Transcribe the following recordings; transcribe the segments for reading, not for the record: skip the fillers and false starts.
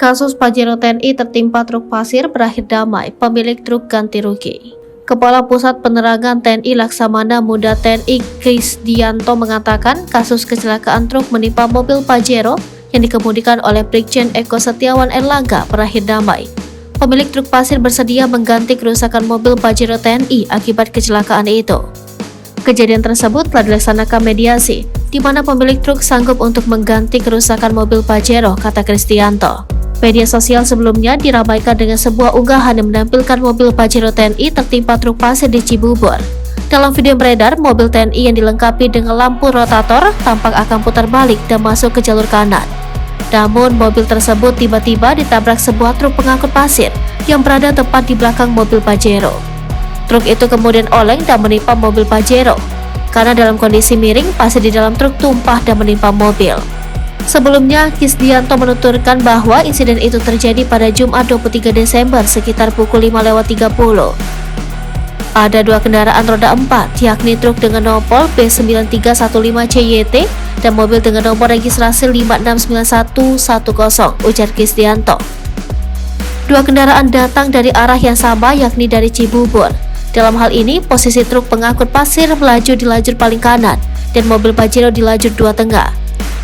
Kasus Pajero TNI tertimpa truk pasir berakhir damai, pemilik truk ganti rugi. Kepala Pusat Penerangan TNI Laksamana Muda TNI Krisdianto mengatakan kasus kecelakaan truk menimpa mobil Pajero yang dikemudikan oleh Brigjen Eko Setiawan Erlangga berakhir damai. Pemilik truk pasir bersedia mengganti kerusakan mobil Pajero TNI akibat kecelakaan itu. Kejadian tersebut telah dilaksanakan mediasi, di mana pemilik truk sanggup untuk mengganti kerusakan mobil Pajero, kata Krisdianto. Media sosial sebelumnya diramaikan dengan sebuah unggahan yang menampilkan mobil Pajero TNI tertimpa truk pasir di Cibubur. Dalam video beredar, mobil TNI yang dilengkapi dengan lampu rotator tampak akan putar balik dan masuk ke jalur kanan. Namun, mobil tersebut tiba-tiba ditabrak sebuah truk pengangkut pasir yang berada tepat di belakang mobil Pajero. Truk itu kemudian oleng dan menimpa mobil Pajero. Karena dalam kondisi miring, pasir di dalam truk tumpah dan menimpa mobil. Sebelumnya, Krisdianto menuturkan bahwa insiden itu terjadi pada Jumat 23 Desember sekitar pukul 5.30. Ada dua kendaraan roda 4, yakni truk dengan nomor B9315CYT dan mobil dengan nomor registrasi 569110, ujar Krisdianto. Dua kendaraan datang dari arah yang sama, yakni dari Cibubur. Dalam hal ini, posisi truk pengangkut pasir melaju di lajur paling kanan dan mobil Pajero di lajur dua tengah.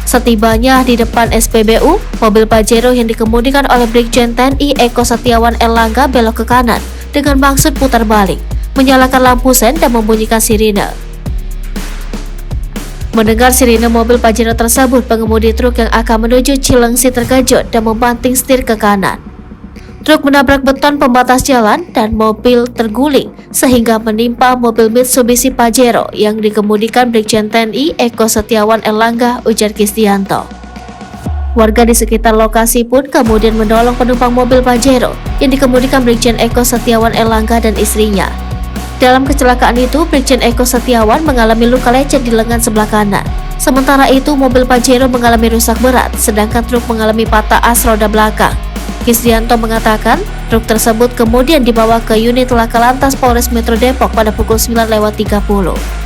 Setibanya di depan SPBU, mobil Pajero yang dikemudikan oleh Brigjen TNI Eko Setiawan Erlangga belok ke kanan dengan maksud putar balik, menyalakan lampu sen dan membunyikan sirine. Mendengar sirine mobil Pajero tersebut, pengemudi truk yang akan menuju Cilengsi terkejut dan membanting setir ke kanan. Truk menabrak beton pembatas jalan dan mobil terguling sehingga menimpa mobil Mitsubishi Pajero yang dikemudikan Brigjen TNI Eko Setiawan Erlangga, ujar Krisdianto. Warga di sekitar lokasi pun kemudian menolong penumpang mobil Pajero yang dikemudikan Brigjen Eko Setiawan Erlangga dan istrinya. Dalam kecelakaan itu, Brigjen Eko Setiawan mengalami luka lecet di lengan sebelah kanan. Sementara itu, mobil Pajero mengalami rusak berat, sedangkan truk mengalami patah as roda belakang. Krisdianto mengatakan, truk tersebut kemudian dibawa ke unit Laka Lantas Polres Metro Depok pada pukul 9.30.